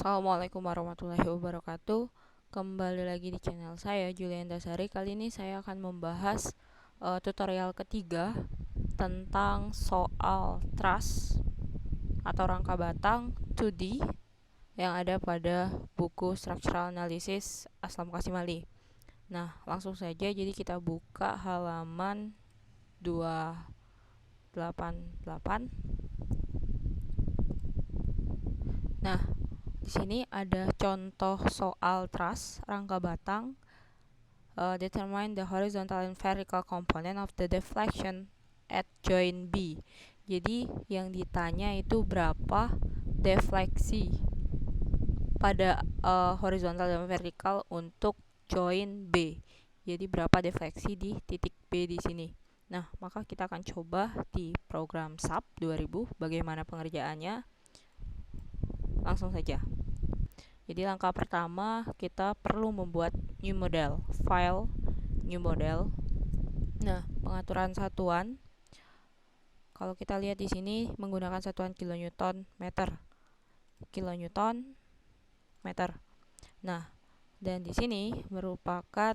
Assalamualaikum warahmatullahi wabarakatuh. Kembali lagi di channel saya, Julian Dasari. Kali ini saya akan membahas tutorial ketiga tentang soal truss atau rangka batang 2D yang ada pada buku Structural Analysis Aslam Kasimali. Nah, langsung saja, jadi kita buka halaman 288. Nah, di sini ada contoh soal truss rangka batang. Determine the horizontal and vertical component of the deflection at joint B. Jadi yang ditanya itu berapa defleksi pada horizontal dan vertikal untuk joint B. Jadi berapa defleksi di titik B di sini. Nah, maka kita akan coba di program SAP 2000 bagaimana pengerjaannya. Langsung saja. Jadi langkah pertama kita perlu membuat new model, file new model. Nah, pengaturan satuan kalau kita lihat di sini menggunakan satuan kilonewton meter. Kilonewton meter. Nah, dan di sini merupakan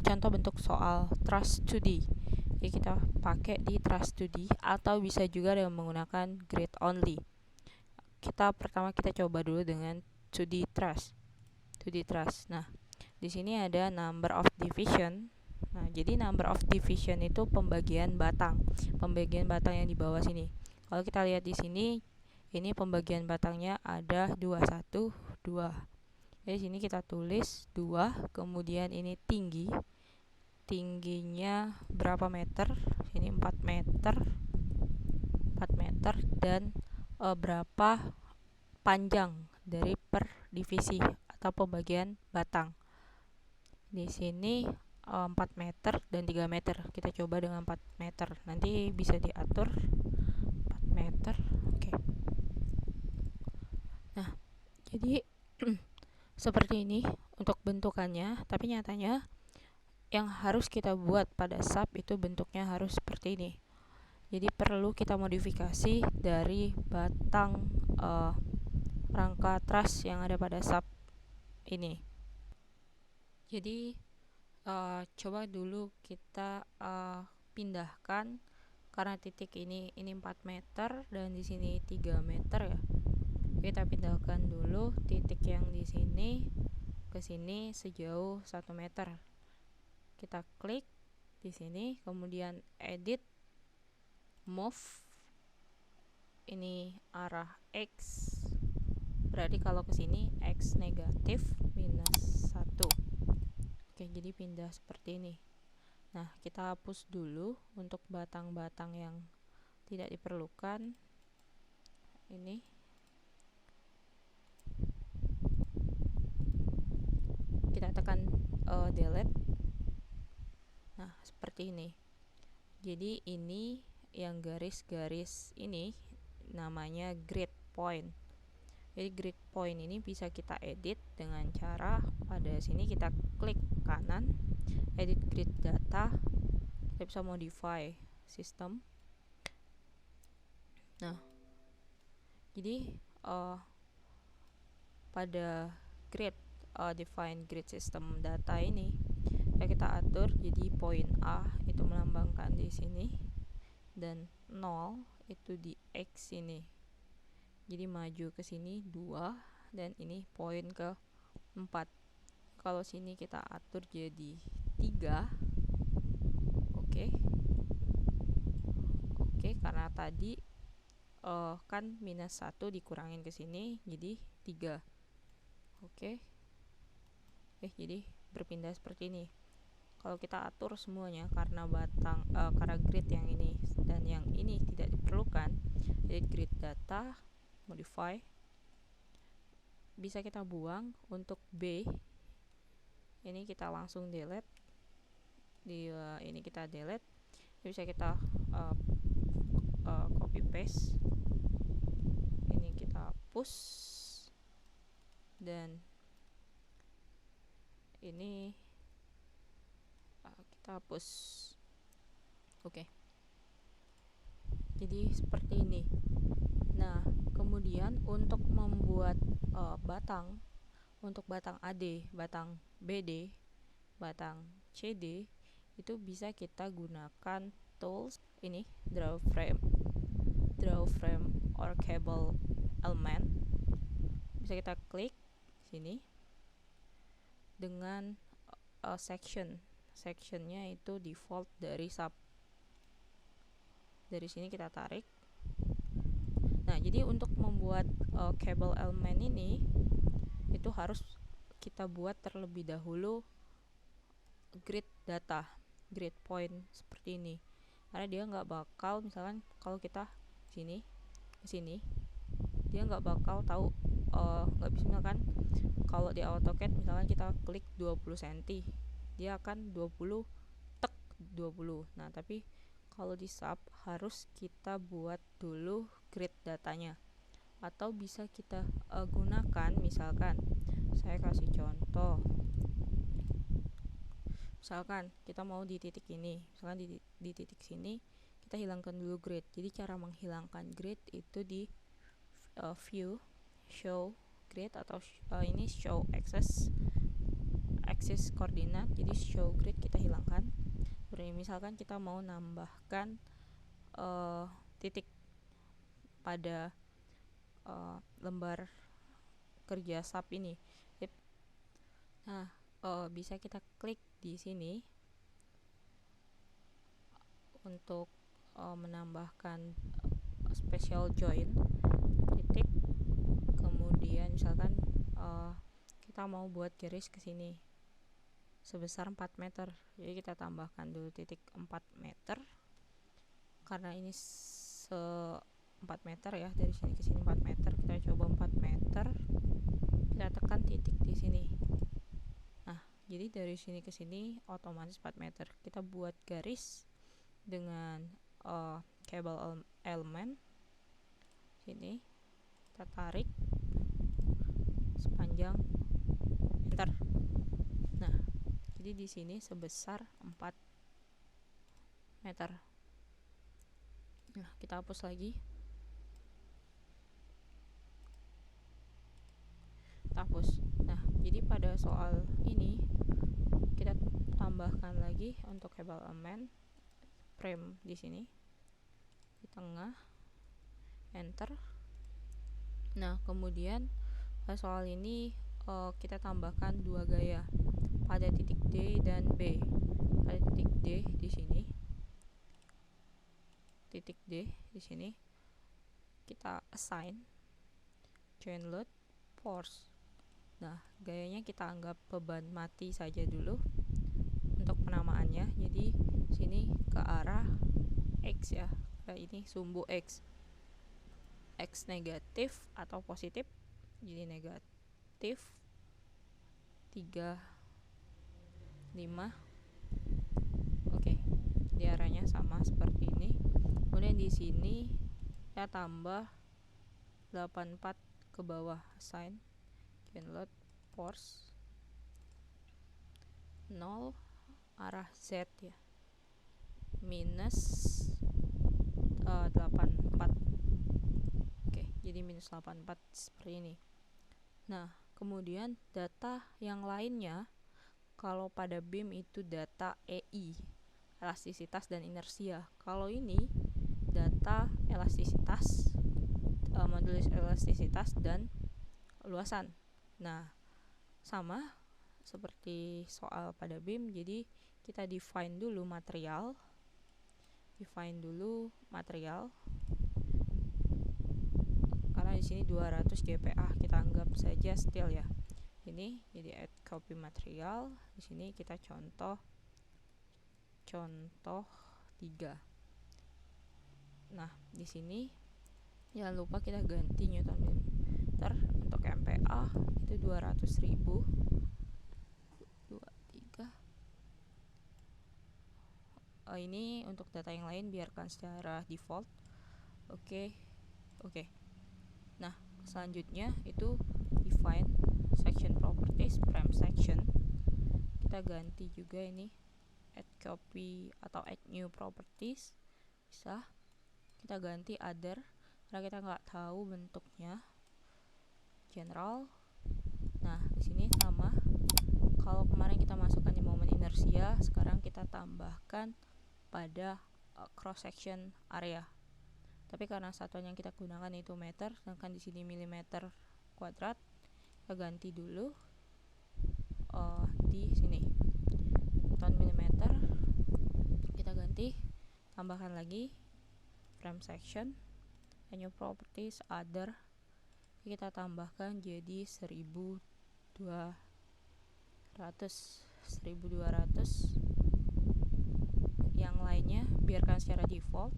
contoh bentuk soal truss 2D. Jadi kita pakai di truss 2D atau bisa juga dengan menggunakan grid only. Pertama kita coba dulu dengan 2D truss. Nah, di sini ada number of division. Nah, jadi number of division itu pembagian batang. Pembagian batang yang di bawah sini. Kalau kita lihat di sini, ini pembagian batangnya ada 2, 1, 2. Jadi sini kita tulis 2, kemudian ini tinggi. Tingginya berapa meter? Ini 4 meter. 4 meter dan berapa panjang dari per divisi atau pembagian batang. Di sini 4 meter dan 3 meter. Kita coba dengan 4 meter. Nanti bisa diatur 4 meter. Oke. Nah, jadi seperti ini untuk bentukannya, tapi nyatanya yang harus kita buat pada SAP itu bentuknya harus seperti ini. Jadi perlu kita modifikasi dari batang rangka truss yang ada pada SAP ini. Jadi coba dulu kita pindahkan, karena titik ini 4 meter dan di sini 3 meter ya. Kita pindahkan dulu titik yang di sini ke sini sejauh 1 meter. Kita klik di sini, kemudian edit, move. Ini arah X. Berarti kalau ke sini X negatif minus 1. Oke, jadi pindah seperti ini. Nah, kita hapus dulu untuk batang-batang yang tidak diperlukan. Ini. Kita tekan delete. Nah, seperti ini. Jadi ini yang garis-garis ini namanya grid point. Jadi grid point ini bisa kita edit dengan cara pada sini kita klik kanan, edit grid data, kita bisa modify sistem. Nah, jadi pada grid define grid system data ini kita atur jadi poin A itu melambangkan di sini dan 0 itu di X ini. Jadi maju ke sini 2 dan ini poin ke 4. Kalau sini kita atur jadi 3. Oke, karena tadi kan minus 1 dikurangin ke sini jadi 3. Oke, jadi berpindah seperti ini. Kalau kita atur semuanya karena karena grid yang ini dan yang ini tidak diperlukan, jadi grid data modify bisa kita buang. Untuk B ini kita langsung delete, ini kita delete. Bisa kita copy paste, ini kita push dan ini kita hapus. Oke. jadi seperti ini. Nah, kemudian untuk membuat batang, untuk batang AD, batang BD, batang CD, itu bisa kita gunakan tools ini, draw frame or cable element. Bisa kita klik sini dengan sectionnya itu default dari sub. Dari sini kita tarik. Nah, jadi untuk membuat cable element ini itu harus kita buat terlebih dahulu grid data, grid point seperti ini, karena dia nggak bakal, misalkan kalau kita sini ke sini, dia nggak bakal tahu, nggak bisa, misalkan kalau di AutoCAD misalkan kita klik 20 cm, dia akan 20 tek 20. Nah, tapi kalau di sub harus kita buat dulu grid datanya, atau bisa kita gunakan, misalkan saya kasih contoh, misalkan kita mau di titik ini, misalkan di titik sini kita hilangkan dulu grid. Jadi cara menghilangkan grid itu di view, show grid, atau ini show axis koordinat. Jadi show grid kita hilangkan. Misalkan kita mau nambahkan titik pada lembar kerja sub ini. Nah, bisa kita klik di sini untuk menambahkan special join titik. Kemudian misalkan kita mau buat garis ke sini sebesar 4 meter. Jadi kita tambahkan dulu titik 4 meter. Karena ini 4 meter ya, dari sini ke sini 4 meter. Kita coba 4 meter. Kita tekan titik di sini. Nah, jadi dari sini ke sini otomatis 4 meter. Kita buat garis dengan cable element sini, kita tarik sepanjang enter. Nah, jadi di sini sebesar 4 meter. Nah, kita hapus lagi. Kita hapus. Nah, jadi pada soal ini kita tambahkan lagi untuk cable element frame di sini, di tengah, enter. Nah, kemudian pada soal ini kita tambahkan 2 gaya pada titik D dan B. Pada titik D di sini, titik D di sini kita assign join load force. Nah, gayanya kita anggap beban mati saja dulu untuk penamaannya. Jadi sini ke arah X ya, ini sumbu X negatif atau positif. Jadi negatif 3, 5. Oke, di arahnya sama seperti ini. Kemudian di sini kita tambah 84 ke bawah, assign join load force 0 arah Z ya, minus 84. Oke, jadi minus 84 seperti ini. Nah, kemudian data yang lainnya, kalau pada BIM itu data EI, elastisitas dan inersia. Kalau ini data elastisitas, modulus elastisitas dan luasan. Nah, sama seperti soal pada BIM, jadi kita define dulu material. Karena di sini 200 GPa, kita anggap saja steel ya. Ini jadi add copy material. Di sini kita contoh 3. Nah, di sini jangan lupa kita ganti Newton millimeter. Untuk MPa itu 200.000. 23. Ini untuk data yang lain biarkan secara default. Oke. Nah, selanjutnya itu define section properties, frame section. Kita ganti juga ini add copy atau add new properties, bisa. kita ganti other karena kita nggak tahu bentuknya. General. Nah, di sini sama. Kalau kemarin kita masukkan di momen inersia, sekarang kita tambahkan pada cross section area. Tapi karena satuan yang kita gunakan itu meter, sedangkan di sini milimeter kuadrat, kita ganti dulu di sini ton milimeter. Kita ganti, tambahkan lagi frame section, new properties, other. Kita tambahkan jadi 1200. Yang lainnya biarkan secara default.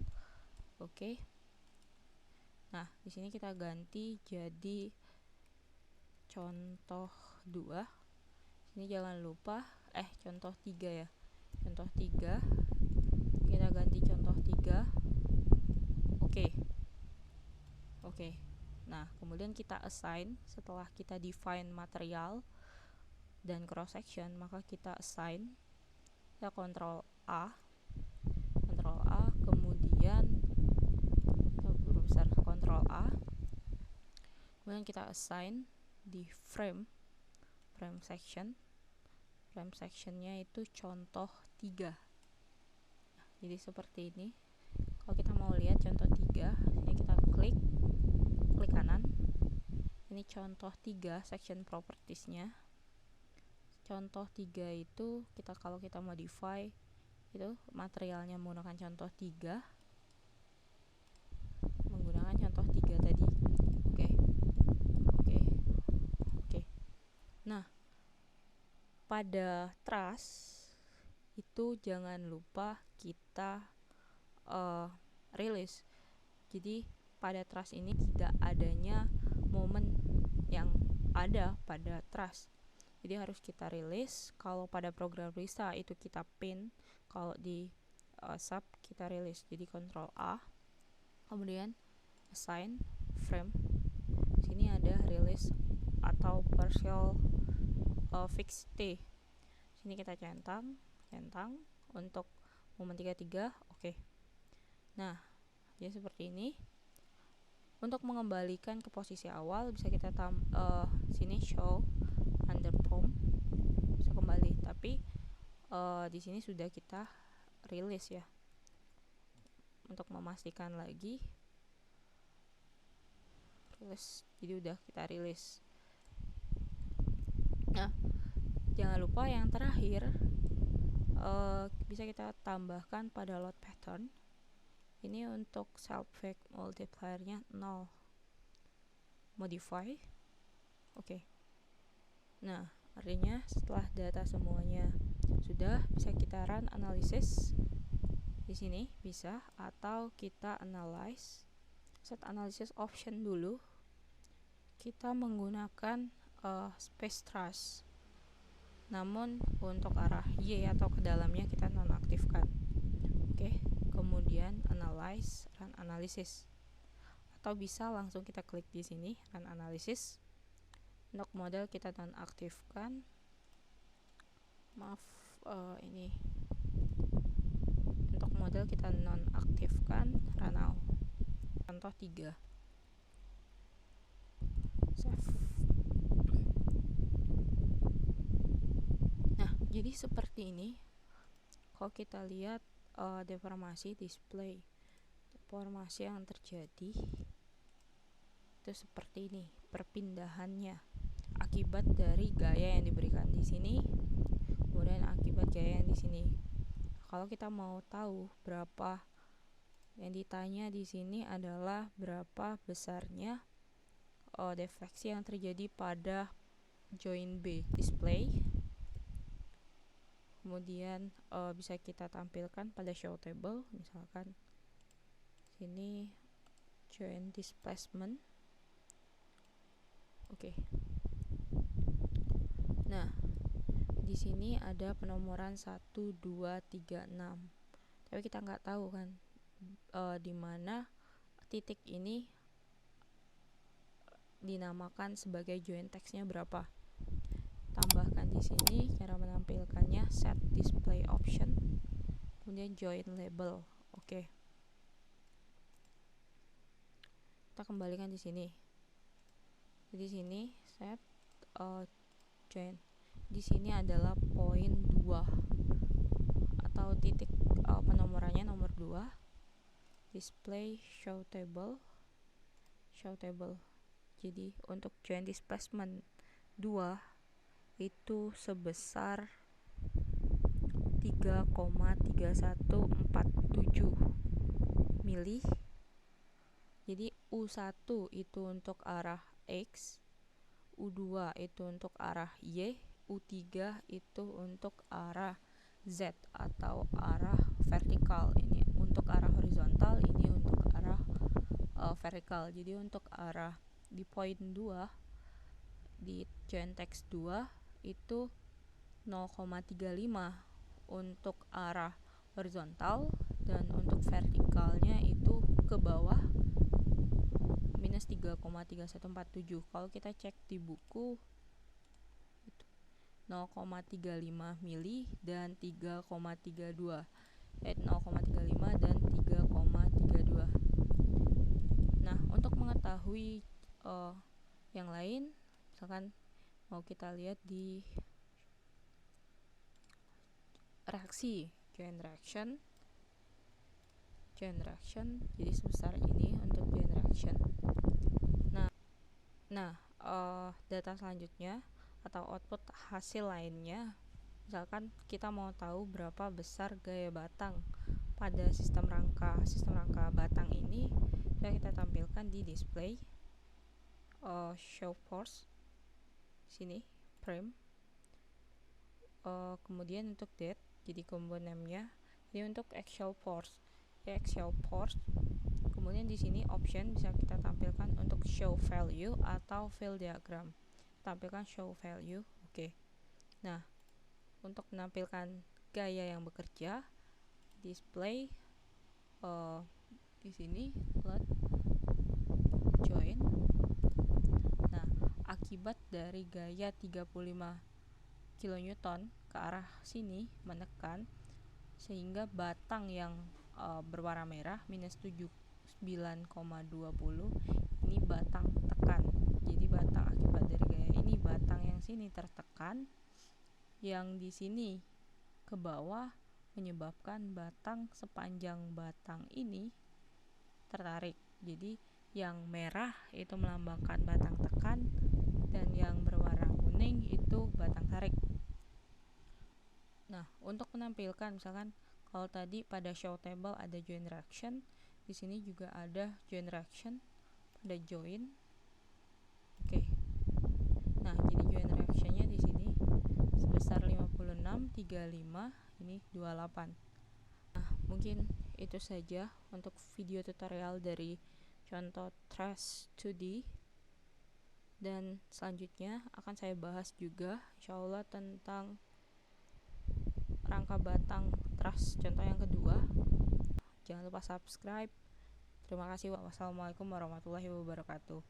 Oke. Nah, di sini kita ganti jadi contoh 2. Ini jangan lupa contoh 3 ya. Contoh 3. Kita ganti contoh 3. Oke. Nah, kemudian kita assign setelah kita define material dan cross section, maka kita assign, kita Ctrl A, kemudian kita berbesar Ctrl A, kemudian kita assign di frame sectionnya itu contoh 3. Nah, jadi seperti ini. Kalau kita mau lihat contoh 3, ini kita klik kanan. Ini contoh 3 section propertiesnya. Contoh 3 itu kalau kita modify itu materialnya menggunakan contoh 3 tadi. Oke. Nah, pada truss itu jangan lupa kita release. Jadi pada truss ini tidak adanya momen yang ada pada truss, jadi harus kita release. Kalau pada program Risa itu kita pin, kalau di sub kita release. Jadi Ctrl A, kemudian assign frame. Sini ada release atau partial fix T. Sini kita centang untuk momen 33. Oke. Nah, jadi seperti ini. Untuk mengembalikan ke posisi awal bisa kita sini show under prompt, bisa kembali, tapi di sini sudah kita release ya. Untuk memastikan lagi release, jadi udah kita release. Nah, jangan lupa yang terakhir bisa kita tambahkan pada load pattern. Ini untuk self fact multiplier-nya 0. Modify. Oke. Nah, artinya setelah data semuanya sudah, bisa kita run analysis di sini bisa, atau kita analyze, set analysis option dulu. Kita menggunakan space truss, namun untuk arah Y atau ke dalamnya kita nonaktifkan. Oke. Kemudian analyze, run analysis, atau bisa langsung kita klik di sini run analysis. Untuk model kita nonaktifkan. Ini untuk model kita nonaktifkan run now. Contoh 3. Save. Nah, jadi seperti ini. Kalau kita lihat deformasi display, deformasi yang terjadi itu seperti ini perpindahannya akibat dari gaya yang diberikan di sini, kemudian akibat gaya yang di sini. Kalau kita mau tahu berapa, yang ditanya di sini adalah berapa besarnya defleksi yang terjadi pada join B display. Kemudian bisa kita tampilkan pada show table, misalkan sini join displacement. Oke. Nah, di sini ada penomoran 1, 2, 3, 6. Tapi kita nggak tahu kan di mana titik ini dinamakan sebagai join text-nya berapa. Tambahkan di sini cara menampilkannya, set display option, kemudian join label. Oke. kita kembalikan di sini. Di sini set join. Di sini adalah poin 2 atau titik penomorannya nomor 2. Display show table. Jadi untuk join displacement 2 itu sebesar 3,3147 mili. Jadi U1 itu untuk arah X, U2 itu untuk arah Y, U3 itu untuk arah Z atau arah vertikal. Ini untuk arah horizontal, ini untuk arah vertikal. Jadi untuk arah di poin 2 di join text 2 itu 0,35 untuk arah horizontal, dan untuk vertikalnya itu ke bawah minus 3,3147. Kalau kita cek di buku itu 0,35 mili dan 3,32, 0,35 dan 3,32. Nah, untuk mengetahui yang lain, misalkan mau kita lihat di reaksi join reaction, jadi sebesar ini untuk join reaction. Nah, data selanjutnya atau output hasil lainnya, misalkan kita mau tahu berapa besar gaya batang pada sistem rangka batang ini, bisa kita tampilkan di display show force sini frame. Kemudian untuk date, jadi komponennya ini untuk axial force. Kemudian di sini option bisa kita tampilkan untuk show value atau fill diagram. Tampilkan show value. Oke. Nah, untuk menampilkan gaya yang bekerja, display di sini let join. Nah, akibat dari gaya 35 kN ke arah sini menekan, sehingga batang yang berwarna merah minus 79,20 ini batang tekan. Jadi batang akibat dari gaya ini, batang yang sini tertekan, yang di sini ke bawah, menyebabkan batang sepanjang batang ini tertarik. Jadi yang merah itu melambangkan batang tekan, dan yang berwarna kuning itu batang tarik. Nah, untuk menampilkan misalkan kalau tadi pada show table ada join reaction, di sini juga ada join reaction pada join. Oke. Nah, jadi join reactionnya di sini sebesar 56,35, ini 28. Nah, mungkin itu saja untuk video tutorial dari contoh truss 2D. Dan selanjutnya akan saya bahas juga insyaallah tentang rangka batang truss contoh yang kedua. Jangan lupa subscribe. Terima kasih. Wassalamualaikum warahmatullahi wabarakatuh.